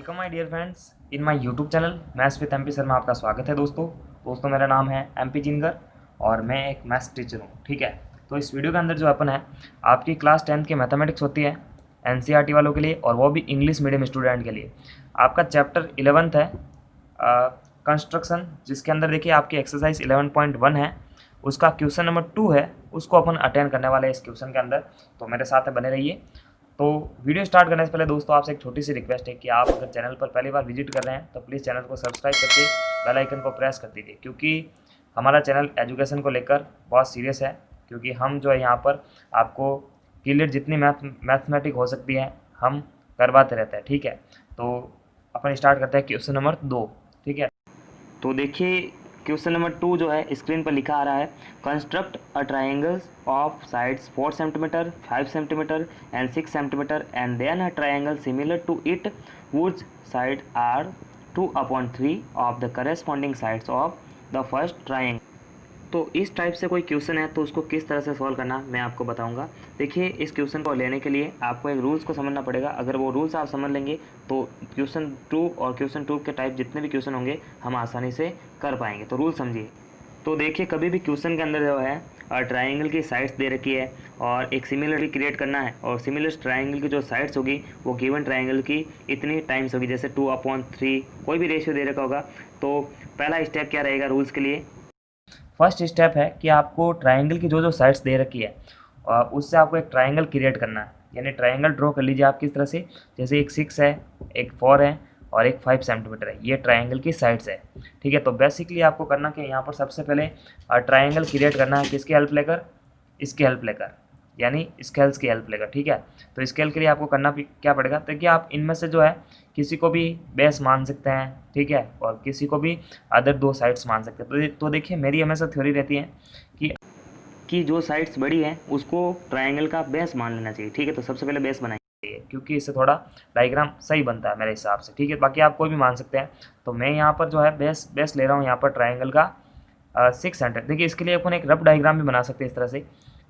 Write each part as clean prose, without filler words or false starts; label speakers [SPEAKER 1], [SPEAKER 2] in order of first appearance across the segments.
[SPEAKER 1] Welcome my dear friends in my YouTube channel maths with MP sir में आपका स्वागत है। दोस्तों मेरा नाम है एमपी जिनगर और मैं एक मैथ्स टीचर हूँ। ठीक है, तो इस वीडियो के अंदर जो अपन है आपकी क्लास 10th की मैथमेटिक्स होती है एनसीईआरटी वालों के लिए और वो भी इंग्लिश मीडियम स्टूडेंट के लिए। आपका चैप्टर 11th है कंस्ट्रक्शन, जिसके अंदर देखिए आपकी एक्सरसाइज 11.1 है, उसका क्वेश्चन नंबर 2 है, उसको अपन अटेंड करने वाले हैं इस क्वेश्चन के अंदर। तो मेरे साथ बने रहिए। तो वीडियो स्टार्ट करने से पहले दोस्तों आपसे एक छोटी सी रिक्वेस्ट है कि आप अगर चैनल पर पहली बार विजिट कर रहे हैं तो प्लीज़ चैनल को सब्सक्राइब करके बेल आइकन को प्रेस कर दीजिए, क्योंकि हमारा चैनल एजुकेशन को लेकर बहुत सीरियस है। क्योंकि हम जो है यहाँ पर आपको क्लियर जितनी मैथमेटिक हो सकती है हम करवाते रहते हैं। ठीक है, तो अपन स्टार्ट करते हैं क्वेश्चन नंबर 2। ठीक है, तो देखिए क्वेश्चन नंबर 2 जो है स्क्रीन पर लिखा आ रहा है, construct a triangle of sides 4 centimetre, 5 centimetre and 6 centimetre and then a triangle similar to it whose side are 2/3 of the corresponding sides of the first triangle. तो इस टाइप से कोई क्वेश्चन है तो उसको किस तरह से सॉल्व करना मैं आपको बताऊंगा। देखिए इस क्वेश्चन को लेने के लिए आपको एक रूल्स को समझना पड़ेगा। अगर वो रूल्स आप समझ लेंगे तो क्वेश्चन 2 और क्वेश्चन 2 के टाइप जितने भी क्वेश्चन होंगे हम आसानी से कर पाएंगे। तो रूल समझिए। तो देखिए कभी भी क्वेश्चन के अंदर जो है ट्राइंगल की साइड्स दे रखी है और एक सिमिलरिटी क्रिएट करना है और सिमिलर ट्राइंगल की जो साइड्स होगी वो गिवन ट्राइंगल की इतनी टाइम्स होगी, जैसे 2/3 कोई भी रेशियो दे रखा होगा। तो पहला स्टेप क्या रहेगा रूल्स के लिए? फर्स्ट स्टेप है कि आपको ट्राइंगल की जो जो साइड्स दे रखी है उससे आपको एक ट्राइंगल क्रिएट करना है। यानी ट्राइंगल ड्रॉ कर लीजिए आप किस तरह से, जैसे एक 6 है, एक 4 है और एक 5 सेंटीमीटर है, ये ट्राइंगल की साइड्स है। ठीक है, तो बेसिकली आपको करना कि यहाँ पर सबसे पहले ट्राइंगल क्रिएट करना है किसकी हेल्प लेकर, इसकी हेल्प लेकर, यानी स्केल्स की हेल्प लेकर। ठीक है, तो स्केल के लिए आपको करना क्या पड़ेगा, ताकि आप इनमें से जो है किसी को भी बेस मान सकते हैं। ठीक है, और किसी को भी अदर 2 साइड्स मान सकते हैं। तो देखिए मेरी हमेशा थ्योरी रहती है कि जो साइड्स बड़ी है उसको ट्राइंगल का बेस मान लेना चाहिए। ठीक है, तो सबसे पहले बेस बनाना चाहिए क्योंकि इससे थोड़ा डायग्राम सही बनता है मेरे हिसाब से। ठीक है, बाकी आप कोई भी मान सकते हैं। तो मैं यहाँ पर जो है बेस ले रहा हूँ यहाँ पर ट्राइंगल का 6 सेंटीमीटर। देखिए इसके लिए अपन एक रफ डायग्राम भी बना सकते हैं इस तरह से,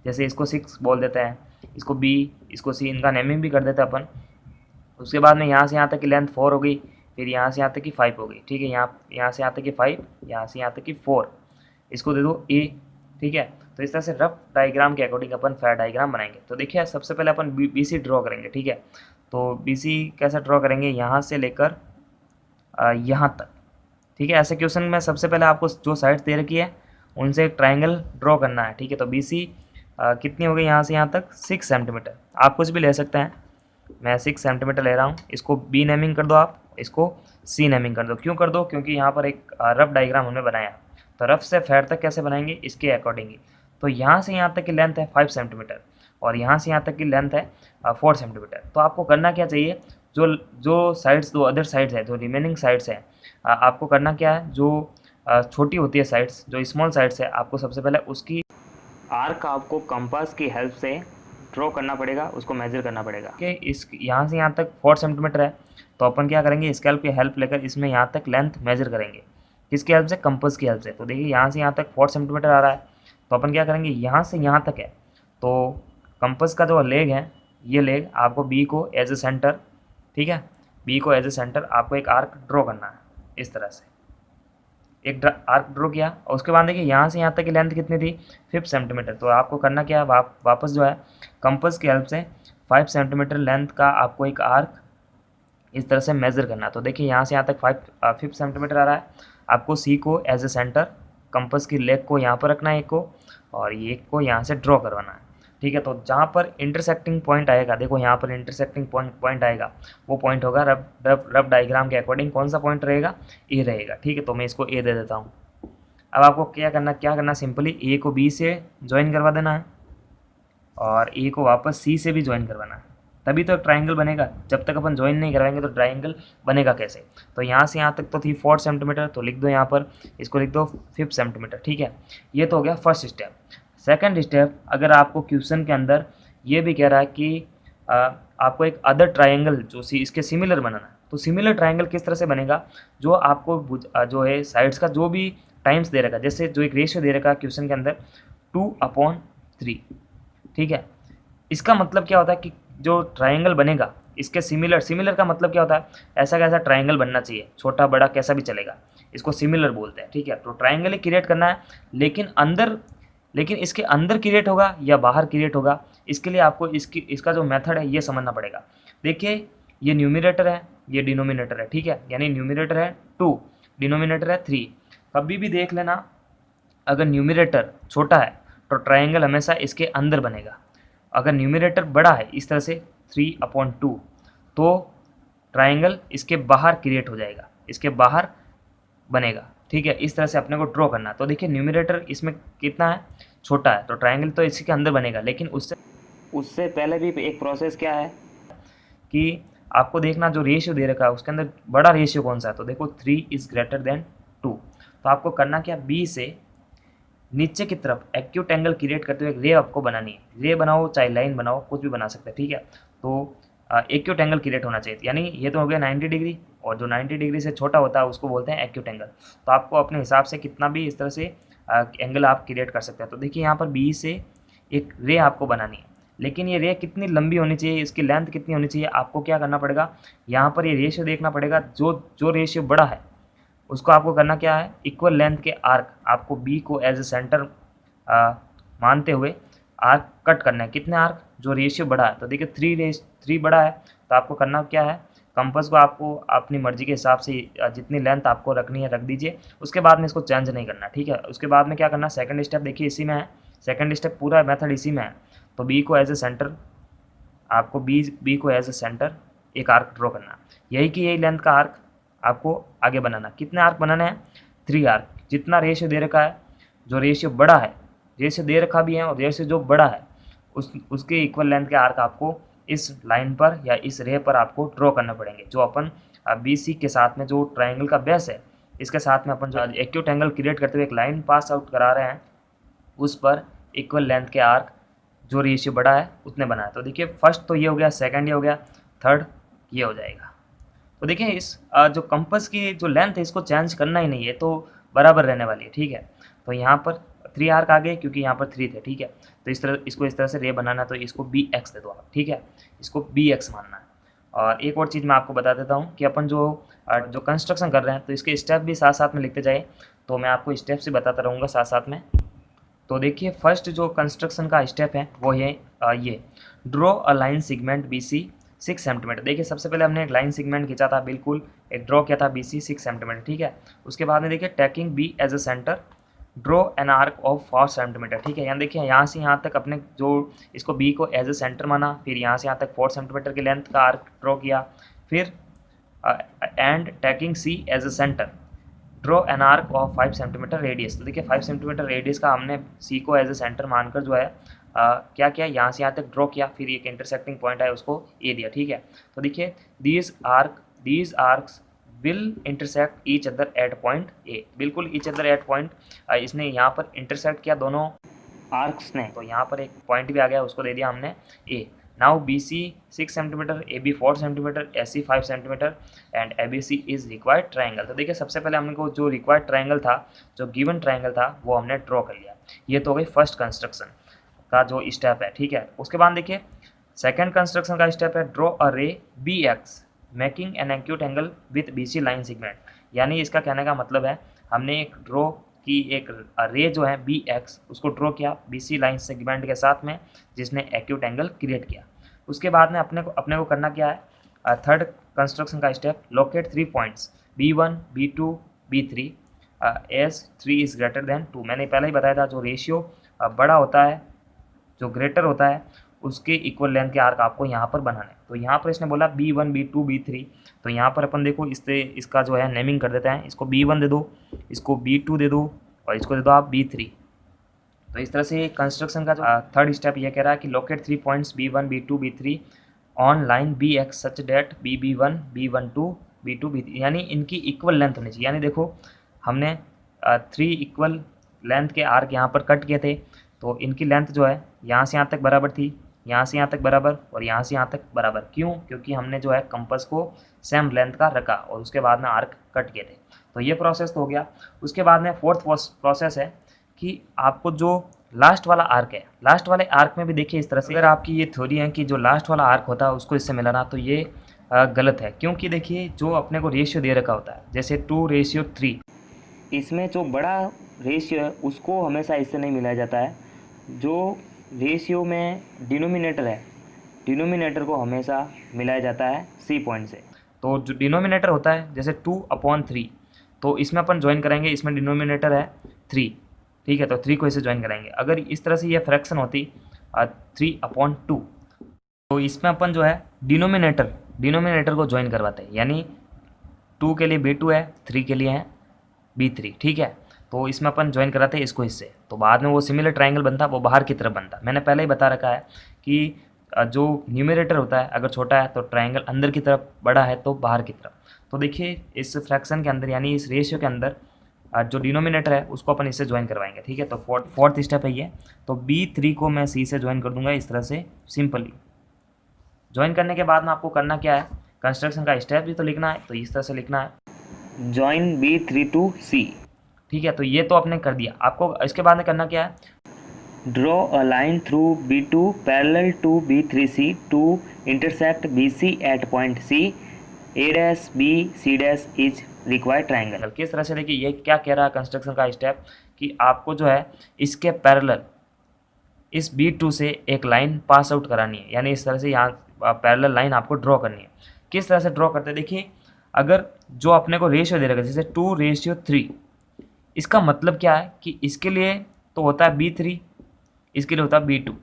[SPEAKER 1] जैसे इसको 6 बोल देते हैं, इसको B, इसको C, इनका नेमिंग भी कर देते हैं अपन। उसके बाद में यहाँ से यहाँ तक की लेंथ 4 हो गई, फिर यहाँ से यहाँ तक की 5 हो गई। ठीक है, यहाँ से यहाँ तक की 5, यहाँ से यहाँ तक की 4, इसको दे दो A। ठीक है, तो इस तरह से रफ डायग्राम के अकॉर्डिंग अपन फेयर डायग्राम बनाएंगे। तो देखिए सबसे पहले अपन BC ड्रॉ करेंगे। ठीक है, तो BC कैसे ड्रॉ करेंगे, यहाँ से लेकर यहाँ तक। ठीक है, ऐसे क्वेश्चन में सबसे पहले आपको जो साइड्स दे रखी है उनसे एक ट्राइंगल ड्रॉ करना है। ठीक है, तो BC कितनी हो गई, यहाँ से यहाँ तक 6 सेंटीमीटर। आप कुछ भी ले सकते हैं, मैं 6 सेंटीमीटर ले रहा हूँ। इसको B नेमिंग कर दो, आप इसको C नेमिंग कर दो। क्यों कर दो, क्योंकि यहाँ पर एक रफ डायग्राम हमने बनाया। तो रफ से फेयर तक कैसे बनाएंगे इसके अकॉर्डिंग। तो यहाँ से यहाँ तक की लेंथ है 5 सेंटीमीटर और यहाँ से यहाँ तक की लेंथ है 4 सेंटीमीटर। तो आपको करना क्या चाहिए, जो जो साइड्स, दो अदर साइड्स है, जो रिमेनिंग साइड्स है, आपको करना क्या है, जो छोटी होती है साइड्स, जो स्मॉल साइड्स है, आपको सबसे पहले उसकी आर्क आपको कंपास की हेल्प से ड्रॉ करना पड़ेगा, उसको मेजर करना पड़ेगा कि इस यहाँ से यहाँ तक 4 सेंटीमीटर है। तो अपन क्या करेंगे, स्केल की हेल्प लेकर इसमें यहाँ तक लेंथ मेजर करेंगे। किसकी हेल्प से, कंपास की हेल्प से। तो देखिए यहाँ से यहाँ तक 4 सेंटीमीटर आ रहा है, तो अपन क्या करेंगे, यहाँ से यहाँ तक है, तो कंपास का जो लेग है, ये लेग आपको B को एज ए सेंटर, ठीक है, B को एज ए सेंटर आपको एक आर्क ड्रॉ करना है। इस तरह से एक आर्क ड्रॉ किया और उसके बाद देखिए यहाँ से यहाँ तक की लेंथ कितनी थी, 5 सेंटीमीटर। तो आपको करना क्या है, वापस जो है कंपास की हेल्प से 5 सेंटीमीटर लेंथ का आपको एक आर्क इस तरह से मेज़र करना है। तो देखिए यहाँ से यहाँ तक 5 सेंटीमीटर आ रहा है। आपको C को एज ए सेंटर, कंपास की लेग को यहाँ पर रखना है एक को, और ये एक को यहाँ से ड्रॉ करवाना है। ठीक है, तो जहाँ पर इंटरसेक्टिंग पॉइंट आएगा, देखो यहाँ पर इंटरसेक्टिंग पॉइंट आएगा, वो पॉइंट होगा रफ डायग्राम के अकॉर्डिंग कौन सा पॉइंट रहेगा, ए रहेगा। ठीक है, तो मैं इसको ए दे देता हूँ। अब आपको क्या करना, सिंपली ए को B से ज्वाइन करवा देना है और ए को वापस C से भी ज्वाइन करवाना है, तभी तो ट्राइंगल बनेगा। जब तक अपन ज्वाइन नहीं कराएंगे तो ट्राइंगल बनेगा कैसे। तो यहाँ से यहाँ तक तो थी 4 सेंटीमीटर, तो लिख दो यहाँ पर, इसको लिख दो 5 सेंटीमीटर। ठीक है, ये तो हो गया फर्स्ट स्टेप। सेकंड स्टेप, अगर आपको क्वेश्चन के अंदर ये भी कह रहा है कि आपको एक अदर ट्राइंगल जो इसके सिमिलर बनाना है, तो सिमिलर ट्राइंगल किस तरह से बनेगा, जो आपको जो है साइड्स का जो भी टाइम्स दे रखा, जैसे जो एक रेशियो दे रखा क्वेश्चन के अंदर 2/3। ठीक है, इसका मतलब क्या होता है कि जो ट्राइंगल बनेगा इसके सिमिलर का मतलब क्या होता है, ऐसा कैसा ट्राइंगल बनना चाहिए, छोटा बड़ा कैसा भी चलेगा, इसको सिमिलर बोलते हैं, ठीक है। तो ट्राइंगल ही क्रिएट करना है, लेकिन इसके अंदर क्रिएट होगा या बाहर क्रिएट होगा, इसके लिए आपको इसका जो मेथड है ये समझना पड़ेगा। देखिए ये न्यूमिनेटर है, ये डिनोमिनेटर है, ठीक है, यानी न्यूमिनेटर है 2, डिनोमिनेटर है 3। कभी भी देख लेना, अगर न्यूमिनेटर छोटा है तो ट्राइंगल हमेशा इसके अंदर बनेगा, अगर न्यूमिनेटर बड़ा है इस तरह से 3/2 तो ट्राइंगल इसके बाहर क्रिएट हो जाएगा, इसके बाहर बनेगा, ठीक है। इस तरह से अपने को ड्रॉ करना। तो देखिए न्यूमिनेटर इसमें कितना है, छोटा है, तो ट्राइंगल तो इसी के अंदर बनेगा, लेकिन उससे पहले भी एक प्रोसेस क्या है कि आपको देखना जो रेशियो दे रखा है उसके अंदर बड़ा रेशियो कौन सा है, तो देखो 3 इज़ ग्रेटर देन 2। तो आपको करना क्या, बी से नीचे की तरफ एक्यूट एंगल क्रिएट करते हुए एक रे आपको बनानी है। रे बनाओ चाहे लाइन बनाओ, कुछ भी बना सकते हैं, ठीक है। तो एक्यूट एंगल क्रिएट होना चाहिए, यानी ये तो हो गया 90 डिग्री, और जो 90 डिग्री से छोटा होता है उसको बोलते हैं एक्यूट एंगल। तो आपको अपने हिसाब से कितना भी इस तरह से एंगल आप क्रिएट कर सकते हैं। तो देखिए यहाँ पर बी से एक रे आपको बनानी है, लेकिन ये रे कितनी लंबी होनी चाहिए, इसकी लेंथ कितनी होनी चाहिए, आपको क्या करना पड़ेगा, यहाँ पर ये रेशियो देखना पड़ेगा, जो रेशियो बड़ा है उसको आपको करना क्या है, इक्वल लेंथ के आर्क, आपको बी को एज ए सेंटर मानते हुए आर्क कट करना है। कितने आर्क, जो रेशियो बड़ा है। तो देखिए 3 बड़ा है, तो आपको करना क्या है, कंपास को आपको अपनी मर्जी के हिसाब से जितनी लेंथ आपको रखनी है रख दीजिए, उसके बाद में इसको चेंज नहीं करना, ठीक है। उसके बाद में क्या करना, सेकंड स्टेप देखिए इसी में है, सेकंड स्टेप पूरा मेथड इसी में है। तो बी को एज ए सेंटर, आपको बी को एज ए सेंटर एक आर्क ड्रॉ करना, यही लेंथ का आर्क आपको आगे बनाना। कितने आर्क बनाने हैं, 3 आर्क। जितना रेशियो दे रखा है, जो रेशियो बड़ा है, रेशियो दे रखा भी है और रेशियो जो बड़ा है उसके इक्वल लेंथ के आर्क आपको इस लाइन पर या इस रे पर आपको ड्रॉ करना पड़ेंगे। जो अपन बी सी के साथ में जो ट्राइंगल का बेस है, इसके साथ में अपन जो एक्यूट एंगल क्रिएट करते हुए एक लाइन पास आउट करा रहे हैं, उस पर इक्वल लेंथ के आर्क जो रेशियो बड़ा है उतने बनाए। तो देखिए फर्स्ट तो ये हो गया, सेकंड ये हो गया, थर्ड ये हो जाएगा। तो देखिए इस जो कंपास की जो लेंथ है इसको चेंज करना ही नहीं है, तो बराबर रहने वाली है, ठीक है। तो यहाँ पर 3 आर्क आ गए क्योंकि यहाँ पर 3 थे, ठीक है। तो इसको इस तरह से रे बनाना, तो इसको बी एक्स दे दो आप, ठीक है, इसको बी एक्स मानना है। और एक और चीज़ मैं आपको बता देता हूँ कि अपन जो कंस्ट्रक्शन कर रहे हैं तो इसके स्टेप भी साथ साथ में लिखते जाए, तो मैं आपको स्टेप से बताता रहूँगा साथ साथ में। तो देखिए फर्स्ट जो कंस्ट्रक्शन का स्टेप है वो है ये, draw a line segment B C 6 centimetre. देखिए सबसे पहले हमने एक लाइन सेगमेंट खींचा था, बिल्कुल एक ड्रॉ किया था बी सी 6 सेंटीमीटर, ठीक है। उसके बाद में देखिए taking B as a centre, draw an arc of 4 centimetre, ठीक है। यहाँ देखिए यहाँ से यहाँ तक अपने जो इसको बी को एज ए सेंटर माना, फिर यहाँ से यहाँ तक 4 सेंटीमीटर की लेंथ का आर्क ड्रॉ किया, फिर and taking C as a centre, draw an arc of 5 centimetre radius. तो देखिए 5 सेंटीमीटर रेडियस का हमने सी को एज ए सेंटर मानकर जो है क्या किया, यहाँ से यहाँ तक ड्रॉ किया, फिर एक इंटरसेक्टिंग पॉइंट है उसको ए दिया, ठीक है। तो देखिए these arcs will intersect each other at point A, बिल्कुल ईच अदर एट पॉइंट, इसने यहाँ पर इंटरसेक्ट किया दोनों आर्क्स ने, तो यहाँ पर एक पॉइंट भी आ गया, उसको दे दिया हमने A. Now B C 6 centimetre, A B 4 centimetre, S C 5 centimetre and A B C is required triangle. तो देखिए सबसे पहले हमने को जो रिक्वायर्ड ट्राइंगल था, जो गिवन ट्राइंगल था, वो हमने ड्रॉ कर लिया। ये तो हो गई फर्स्ट कंस्ट्रक्शन का जो स्टेप है, ठीक है। उसके बाद देखिए सेकंड कंस्ट्रक्शन का स्टेप है, draw a ray B X making an acute angle with B C line segment. यानी इसका कहने का मतलब है हमने एक ड्रॉ की एक रे जो है बी एक्स, उसको ड्रॉ किया बी सी लाइन सेगमेंट के साथ में, जिसने एक्यूट एंगल क्रिएट किया। उसके बाद में अपने को करना क्या है, थर्ड कंस्ट्रक्शन का step, locate 3 points B1 B2 B3 as 3 is greater than 2। मैंने पहले ही बताया था जो रेशियो बड़ा होता है, जो ग्रेटर होता है, उसके इक्वल लेंथ के आर्क आपको यहाँ पर बनाने। तो यहाँ पर इसने बोला B1 B2 B3, तो यहाँ पर अपन देखो इसका जो है नेमिंग कर देते हैं, इसको B1 दे दो, इसको B2 दे दो और इसको दे दो आप B3। तो इस तरह से कंस्ट्रक्शन का जो थर्ड स्टेप ये कह रहा है कि locate 3 points B1 B2 B3 on line B X such that B1 B12 B2 B3, यानी इनकी इक्वल लेंथ होनी चाहिए। यानी देखो हमने 3 इक्वल लेंथ के आर्क यहाँ पर कट किए थे, तो इनकी लेंथ जो है यहाँ से यहाँ तक बराबर थी, यहाँ से यहाँ तक बराबर और यहाँ से यहाँ तक बराबर। क्यों? क्योंकि हमने जो है कंपास को सेम लेंथ का रखा और उसके बाद में आर्क कट किए थे। तो ये प्रोसेस तो हो गया। उसके बाद में फोर्थ प्रोसेस है कि आपको जो लास्ट वाला आर्क है, लास्ट वाले आर्क में भी देखिए इस तरह से, अगर आपकी ये थ्योरी है कि जो लास्ट वाला आर्क होता है उसको इससे मिलाना, तो ये गलत है। क्योंकि देखिए जो अपने को रेशियो दे रखा होता है जैसे 2:3, इसमें जो बड़ा रेशियो है उसको हमेशा इससे नहीं मिलाया जाता है। जो रेशियो में डिनोमिनेटर है, डिनोमिनेटर को हमेशा मिलाया जाता है सी पॉइंट से। तो जो डिनोमिनेटर होता है जैसे 2/3, तो इसमें अपन ज्वाइन करेंगे, इसमें डिनोमिनेटर है 3, ठीक है, तो 3 को इसे ज्वाइन करेंगे। अगर इस तरह से ये फ्रैक्शन होती 3/2, तो इसमें अपन जो है डिनोमिनेटर को ज्वाइन करवाते हैं, यानी 2 के लिए B2 है, 3 के लिए है B3, ठीक है। तो इसमें अपन ज्वाइन कराते हैं इसको इससे, तो बाद में वो सिमिलर ट्रायंगल बनता, वो बाहर की तरफ बनता। मैंने पहले ही बता रखा है कि जो न्यूमरेटर होता है अगर छोटा है तो ट्रायंगल अंदर की तरफ, बड़ा है तो बाहर की तरफ। तो देखिए इस फ्रैक्शन के अंदर यानी इस रेशियो के अंदर जो डिनोमिनेटर है उसको अपन इससे ज्वाइन करवाएंगे, ठीक है। तो फोर्थ स्टेप है ये। तो B3 को मैं C से ज्वाइन कर दूंगा इस तरह से सिंपली। ज्वाइन करने के बाद में आपको करना क्या है, कंस्ट्रक्शन का स्टेप भी तो लिखना है, तो इस तरह से लिखना है ज्वाइन B3 to C, ठीक है। तो ये तो आपने कर दिया। आपको इसके बाद में करना क्या है, draw a line through B2 parallel to B3C to intersect BC at point C, A', B, C' is required triangle. किस तरह से, देखिए ये क्या कह रहा है कंस्ट्रक्शन का स्टेप कि आपको जो है इसके पैरेलल इस B2 से एक लाइन पास आउट करानी है, यानी इस तरह से यहाँ पैरेलल लाइन आपको ड्रॉ करनी है। किस तरह से ड्रॉ करते हैं, देखिए अगर जो अपने को रेशियो दे रखा है जैसे 2:3, इसका मतलब क्या है कि इसके लिए तो होता है B3, इसके लिए होता है B2,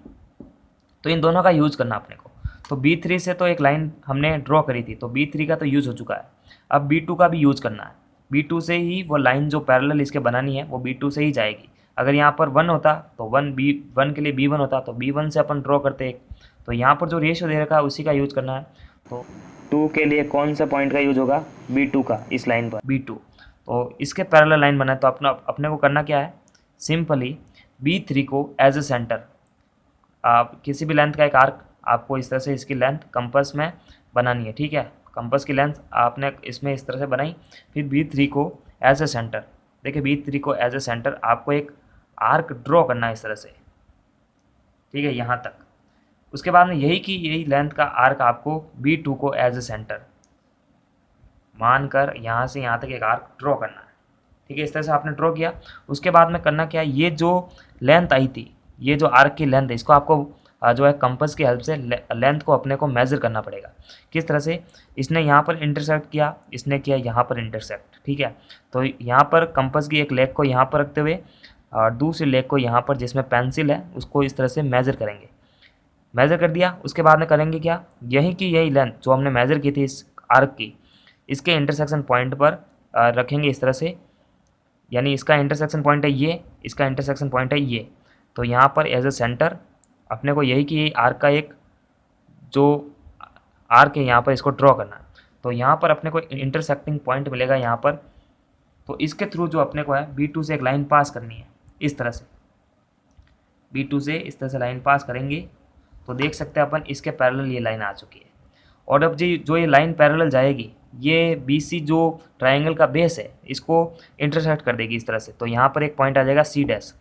[SPEAKER 1] तो इन दोनों का यूज़ करना अपने को। तो B3 से तो एक लाइन हमने ड्रॉ करी थी, तो B3 का तो यूज़ हो चुका है, अब B2 का भी यूज़ करना है। B2 से ही वो लाइन जो पैरेलल इसके बनानी है वो B2 से ही जाएगी। अगर यहाँ पर 1 होता तो 1 के लिए B1 होता, तो B1 से अपन ड्रॉ करते एक। तो यहाँ पर जो रेशियो दे रखा है उसी का यूज़ करना है। तो 2 के लिए कौन सा पॉइंट का यूज़ होगा, B2 का, इस लाइन पर B2। तो इसके पैरेलल लाइन बना है, तो अपने को करना क्या है, सिंपली B3 को एज ए सेंटर, आप किसी भी लेंथ का एक आर्क आपको इस तरह से इसकी लेंथ कंपास में बनानी है, ठीक है। कंपास की लेंथ आपने इसमें इस तरह से बनाई, फिर B3 को एज ए सेंटर, देखिए B3 को एज ए सेंटर आपको एक आर्क ड्रॉ करना है इस तरह से, ठीक है, यहाँ तक। उसके बाद में यही लेंथ का आर्क आपको B2 को एज ए सेंटर मानकर यहाँ से यहाँ तक एक आर्क ड्रॉ करना है, ठीक है। इस तरह से आपने ड्रॉ किया। उसके बाद में करना क्या है, ये जो लेंथ आई थी, ये जो आर्क की लेंथ है, इसको आपको जो है कंपास की हेल्प से लेंथ को अपने को मेज़र करना पड़ेगा। किस तरह से, इसने यहाँ पर इंटरसेक्ट किया, इसने किया यहाँ पर इंटरसेक्ट, ठीक है। तो यहाँ पर कंपास की एक लेग को यहाँ पर रखते हुए और दूसरी लेग को यहाँ पर जिसमें पेंसिल है उसको इस तरह से मेज़र करेंगे। मेज़र कर दिया, उसके बाद में करेंगे क्या, यही लेंथ जो हमने मेज़र की थी इस आर्क की, इसके इंटरसेक्शन पॉइंट पर रखेंगे इस तरह से, यानी इसका इंटरसेक्शन पॉइंट है ये, इसका इंटरसेक्शन पॉइंट है ये। तो यहाँ पर एज ए सेंटर अपने को यही आर्क का एक जो आर्क है यहाँ पर इसको ड्रॉ करना है। तो यहाँ पर अपने को इंटरसेक्टिंग पॉइंट मिलेगा यहाँ पर, तो इसके थ्रू जो अपने को है B2 से एक लाइन पास करनी है इस तरह से, B2 से इस तरह से लाइन पास करेंगे तो देख सकते हैं अपन इसके पैरेलल ये लाइन आ चुकी है। और अब जो ये लाइन पैरेलल जाएगी ये BC जो ट्रायंगल का बेस है इसको इंटरसेक्ट कर देगी इस तरह से। तो यहाँ पर एक पॉइंट आ जाएगा C'।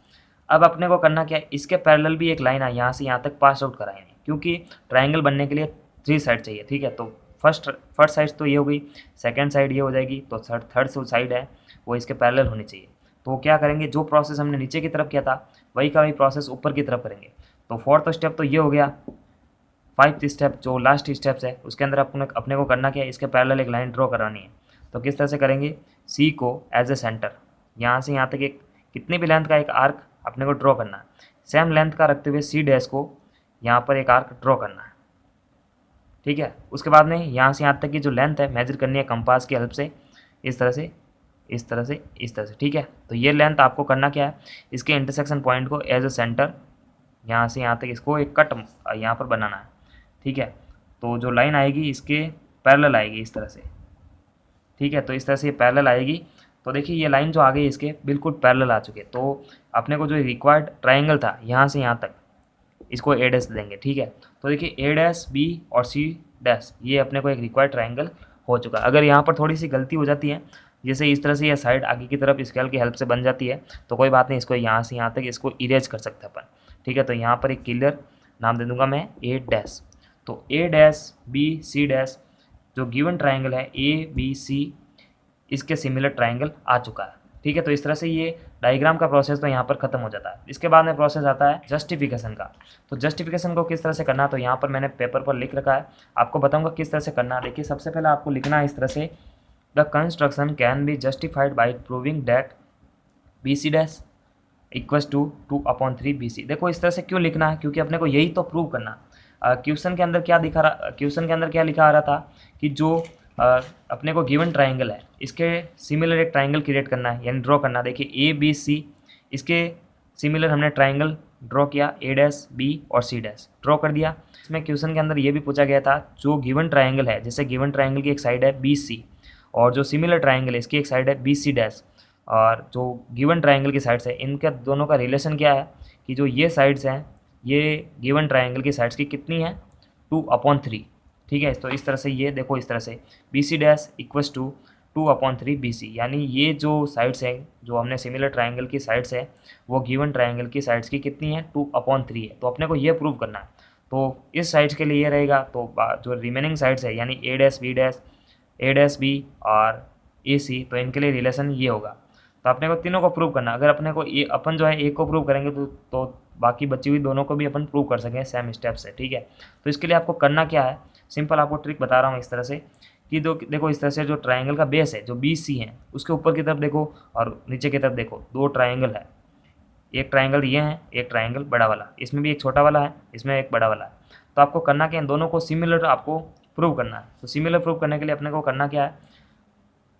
[SPEAKER 1] अब अपने को करना क्या है, इसके पैरेलल भी एक लाइन है यहाँ से यहाँ तक पास आउट कराएंगे, क्योंकि ट्रायंगल बनने के लिए 3 साइड चाहिए, ठीक है। तो फर्स्ट साइड तो ये हो गई, सेकंड साइड ये हो जाएगी, तो थर्ड साइड है वो इसके पैरेलल होनी चाहिए। तो क्या करेंगे, जो प्रोसेस हमने नीचे की तरफ किया था वही का वही प्रोसेस ऊपर की तरफ करेंगे। तो फोर्थ स्टेप तो ये हो गया। 5th स्टेप जो लास्ट स्टेप्स है उसके अंदर अपने को करना क्या है, इसके पैरेलल एक लाइन ड्रॉ करानी है। तो किस तरह से करेंगे, C को एज ए सेंटर यहाँ से यहाँ तक एक कितनी भी लेंथ का एक आर्क अपने को ड्रॉ करना है, सेम लेंथ का रखते हुए C' को यहाँ पर एक आर्क ड्रॉ करना है, ठीक है। उसके बाद में यहाँ से यहाँ तक की जो लेंथ है मेजर करनी है कंपास की हेल्प से, इस तरह से इस तरह से इस तरह से, ठीक है। तो ये लेंथ आपको करना क्या है, इसके इंटरसेक्शन पॉइंट को एज ए सेंटर यहाँ से यहाँ तक इसको एक कट यहाँ पर बनाना है, ठीक है। तो जो लाइन आएगी इसके पैरेलल आएगी इस तरह से, ठीक है। तो इस तरह से ये पैरेलल आएगी। तो देखिए ये लाइन जो आ गई इसके बिल्कुल पैरेलल आ चुके। तो अपने को जो रिक्वायर्ड ट्रायंगल था यहाँ से यहाँ तक इसको A' देंगे, ठीक है। तो देखिए A', B और C' ये अपने को एक रिक्वायर्ड ट्रायंगल हो चुका। अगर यहाँ पर थोड़ी सी गलती हो जाती है, जैसे इस तरह से यह साइड आगे की तरफ स्केल की हेल्प से बन जाती है, तो कोई बात नहीं, इसको यहाँ से यहाँ तक इसको इरेज कर सकते हैं अपन, ठीक है। तो यहाँ पर एक क्लियर नाम दे दूंगा मैं ए डैश। तो ए डैश बी सी डैश जो गिवन ट्राइंगल है ए बी सी, इसके सिमिलर ट्राइंगल आ चुका है, ठीक है। तो इस तरह से ये डायग्राम का प्रोसेस तो यहाँ पर खत्म हो जाता है। इसके बाद में प्रोसेस आता है जस्टिफिकेशन का। तो जस्टिफिकेशन को किस तरह से करना, तो यहाँ पर मैंने पेपर पर लिख रखा है, आपको बताऊंगा किस तरह से करना। देखिए सबसे पहले आपको लिखना है इस तरह से, the construction can be justified by proving that B C dash equals to 2/3 B C. देखो इस तरह से क्यों लिखना है, क्योंकि अपने को यही तो प्रूव करना। क्वेश्चन के अंदर क्या दिखा रहा, क्वेश्चन के अंदर क्या लिखा आ रहा था कि जो अपने को गिवन ट्राइंगल है इसके सिमिलर एक ट्राइंगल क्रिएट करना है, यानी ड्रॉ करना। देखिए ए बी सी, इसके सिमिलर हमने ट्राइंगल ड्रॉ किया, ए डैश बी और सी डैश ड्रॉ कर दिया। इसमें क्वेश्चन के अंदर ये भी पूछा गया था, जो गिवन ट्राइंगल है, जैसे गिवन ट्राइंगल की एक साइड है बी सी और जो सिमिलर ट्राइंगल है इसकी एक साइड है बी सी डैश, और जो गिवन ट्राइंगल की साइड्स है इनके दोनों का रिलेशन क्या है कि जो ये साइड्स हैं ये गिवन ट्राइंगल की साइड्स की कितनी है 2/3, ठीक है। तो इस तरह से ये देखो इस तरह से B C dash equals to 2/3 B C, यानी ये जो साइड्स हैं जो हमने सिमिलर ट्राइंगल की साइड्स है वो गिवन ट्राइंगल की साइड्स की कितनी है 2/3 है। तो अपने को ये प्रूव करना है। तो इस साइड्स के लिए ये रहेगा, तो जो रिमेनिंग साइड्स है यानी ए डैश बी और ए सी, तो इनके लिए रिलेशन ये होगा। तो अपने को तीनों को प्रूव करना। अगर अपने को ये अपन जो है एक को प्रूव करेंगे तो बाकी बची हुई दोनों को भी अपन प्रूव कर सकेंगे सेम स्टेप से, ठीक है। तो इसके लिए आपको करना क्या है, सिंपल आपको ट्रिक बता रहा हूँ इस तरह से कि देखो इस तरह से जो ट्राइंगल का बेस है जो बी सी है उसके ऊपर की तरफ देखो और नीचे की तरफ देखो, दो ट्राइंगल है, एक ट्राइंगल ये है, एक ट्राइंगल बड़ा वाला, इसमें भी एक छोटा वाला है, इसमें एक बड़ा वाला है। तो आपको करना क्या है, इन दोनों को सिमिलर आपको प्रूव करना है। तो सिमिलर प्रूव करने के लिए अपने को करना क्या है,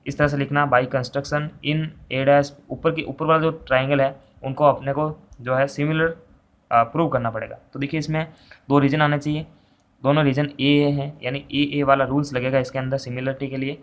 [SPEAKER 1] इस तरह से लिखना by construction in A dash, ऊपर वाला जो ट्राइंगल है उनको अपने को जो है सिमिलर प्रूव करना पड़ेगा। तो देखिए इसमें दो रीजन आने चाहिए, दोनों रीजन ए हैं, यानी ए वाला रूल्स लगेगा इसके अंदर सिमिलरिटी के लिए।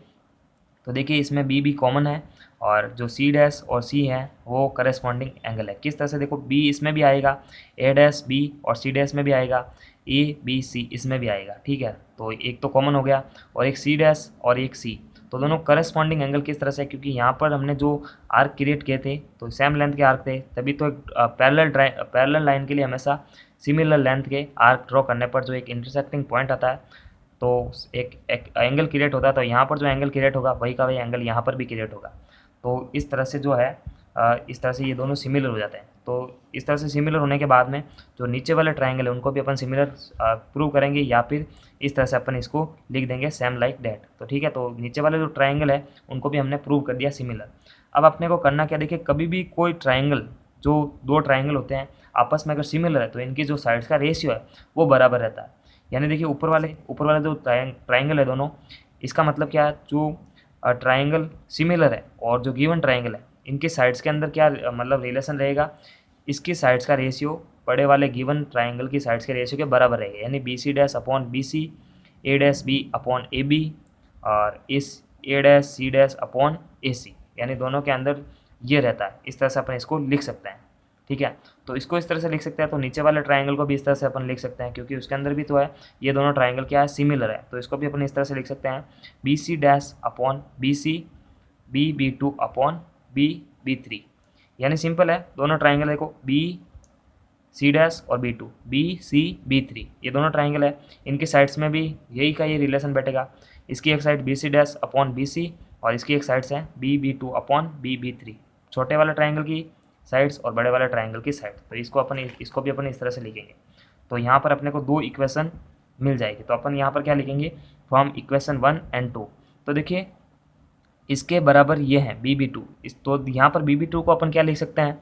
[SPEAKER 1] तो देखिए इसमें बी कॉमन है और जो सी डैश और सी है वो करस्पॉन्डिंग एंगल है। किस तरह से, देखो बी इसमें भी आएगा, ए डैश बी और सी डैश में भी आएगा, ए बी सी इसमें भी आएगा, ठीक है। तो एक तो कॉमन हो गया, और एक सी डैश और एक सी, तो दोनों करस्पॉन्डिंग एंगल किस तरह से, क्योंकि यहाँ पर हमने जो आर्क क्रिएट किए थे तो सेम लेंथ के आर्क थे, तभी तो एक पैरेलल लाइन के लिए हमेशा सिमिलर लेंथ के आर्क ड्रॉ करने पर जो एक इंटरसेक्टिंग पॉइंट आता है तो एक एंगल क्रिएट होता है। तो यहाँ पर जो एंगल क्रिएट होगा वही का वही एंगल यहाँ पर भी क्रिएट होगा। तो इस तरह से जो है इस तरह से ये दोनों सिमिलर हो जाते हैं। तो इस तरह से सिमिलर होने के बाद में जो नीचे वाले ट्राइंगल है उनको भी अपन सिमिलर प्रूव करेंगे, या फिर इस तरह से अपन इसको लिख देंगे सेम लाइक डैट। तो ठीक है, तो नीचे वाले जो ट्राइंगल है उनको भी हमने प्रूव कर दिया सिमिलर। अब अपने को करना क्या, देखिए कभी भी कोई ट्राइंगल, जो दो ट्राइंगल होते हैं आपस में अगर सिमिलर है तो इनकी जो साइड्स का रेशियो है वो बराबर रहता है। यानी देखिए ऊपर वाले जो ट्राइंगल है दोनों, इसका मतलब क्या है, जो ट्राइंगल सिमिलर है और जो गिवन ट्राइंगल है इनके साइड्स के अंदर क्या मतलब रिलेशन रहेगा, इसकी साइड्स का रेशियो बड़े वाले गिवन ट्राइंगल की साइड्स के रेशियो के बराबर रहेगा। यानी B C dash upon B C, A dash B upon A B और इस A dash C dash upon A C, यानी दोनों के अंदर ये रहता है। इस तरह से अपन इसको लिख सकते हैं, ठीक है। तो इसको इस तरह से लिख सकते हैं। तो नीचे वाले ट्राइंगल को भी इस तरह से अपन लिख सकते हैं, क्योंकि उसके अंदर भी तो है ये दोनों ट्राइंगल क्या है, सिमिलर है। तो इसको भी अपन इस तरह से लिख सकते हैं, B C dash upon B C, B two upon B three. यानी सिंपल है, दोनों ट्राइंगल देखो बी सी डैश और B two, B C B three, ये दोनों ट्राइंगल है, इनकी साइड्स में भी यही का ये रिलेशन बैठेगा। इसकी एक side B C dash upon B C और इसकी एक साइड्स है B two upon B three, छोटे वाले ट्राइंगल की साइड्स और बड़े वाले ट्राइंगल की साइड। तो इसको भी अपन इस तरह से लिखेंगे। तो यहाँ पर अपने को दो इक्वेशन मिल जाएगी। तो अपन यहाँ पर क्या लिखेंगे, फ्रॉम इक्वेशन 1 and 2। तो देखिए इसके बराबर ये है BB2। तो यहाँ पर BB2 को अपन क्या लिख सकते हैं,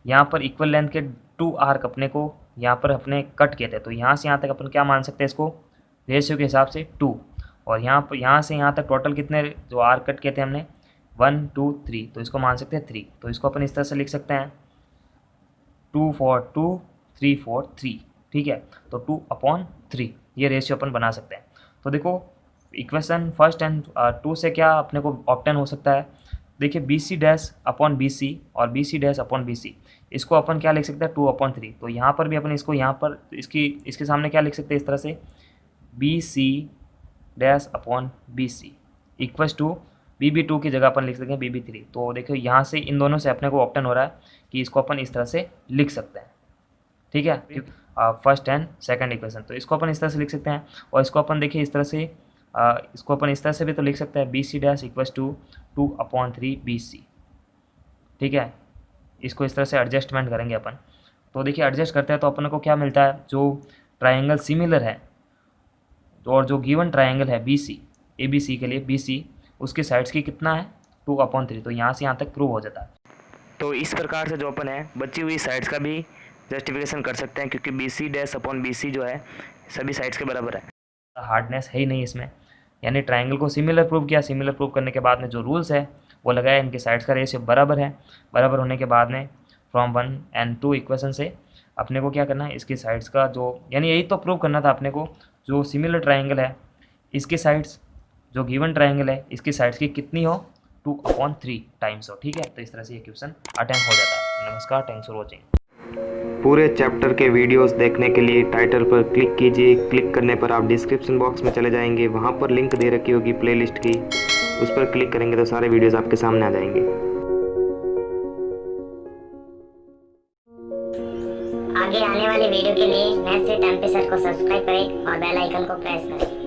[SPEAKER 1] यहाँ पर इक्वल लेंथ के 2 आर्क अपने को यहाँ पर अपने कट किए थे, तो यहाँ से यहाँ तक अपन क्या मान सकते हैं, इसको रेशियो के हिसाब से 2, और यहाँ से यहाँ तक टोटल कितने जो आर्क कट किए थे हमने 1 2 3, तो इसको मान सकते हैं 3। तो इसको अपन इस तरह से लिख सकते हैं 2 4 2 3 4 3, ठीक है। तो 2/3 ये रेशियो अपन बना सकते हैं। तो देखो इक्वेशन 1 और 2 से क्या अपने को ऑप्टेन हो सकता है, देखिए B C dash upon B C और B C dash upon B C, इसको अपन क्या लिख सकते हैं 2/3। तो यहाँ पर भी अपन इसको यहाँ पर इसके सामने क्या लिख सकते हैं इस तरह से, B C dash upon B C equals to BB2 की जगह अपन लिख सकते हैं BB3। तो देखो यहाँ से इन दोनों से अपने को ऑप्शन हो रहा है कि इसको अपन इस तरह से लिख सकते हैं, ठीक है, फर्स्ट एंड सेकंड इक्वेशन। तो इसको अपन इस तरह से लिख सकते हैं, और इसको अपन देखिए इस तरह से, इसको अपन इस तरह से भी तो लिख सकते हैं BC dash equals to 2/3 BC, ठीक है। इसको इस तरह से एडजस्टमेंट करेंगे अपन। तो देखिए एडजस्ट करते हैं तो अपन को क्या मिलता है, जो ट्राइंगल सिमिलर है और जो गिवन ट्राइंगल है BC, ABC के लिए BC, उसके साइड्स की कितना है 2/3। तो यहाँ से यहाँ तक प्रूव हो जाता है। तो इस प्रकार से जो अपन है बची हुई साइड्स का भी जस्टिफिकेशन कर सकते हैं, क्योंकि BC डैश अपॉन BC जो है सभी साइड्स के बराबर है, हार्डनेस है ही नहीं इसमें। यानी ट्राइंगल को सिमिलर प्रूव किया, सिमिलर प्रूव करने के बाद में जो रूल्स है वो लगाया, इनके साइड्स का रेशियो बराबर है। बराबर होने के बाद में फ्रॉम 1 and 2 इक्वेशन से अपने को क्या करना है, इसकी साइड्स का जो, यानी यही तो प्रूव करना था अपने को, जो सिमिलर ट्राइंगल है इसके साइड्स, जो गिवन ट्राइंगल है इसकी साइड्स की कितनी हो 2/3 टाइम्स हो, ठीक है। तो इस तरह से ये क्वेश्चन अटेम्प्ट हो जाता है। नमस्कार, थैंक्स फॉर वॉचिंग।
[SPEAKER 2] पूरे चैप्टर के वीडियोस देखने के लिए टाइटल पर क्लिक कीजिए। क्लिक करने पर आप डिस्क्रिप्शन बॉक्स में चले जाएंगे, वहां पर लिंक दे रखी होगी प्लेलिस्ट की, उस पर क्लिक करेंगे तो सारे वीडियोस आपके सामने आ जाएंगे।
[SPEAKER 3] आगे आने वाले वीडियो के लिए मैथ्स विद एमपी सर को सब्सक्राइब करें और बेल आइकन को प्रेस करें।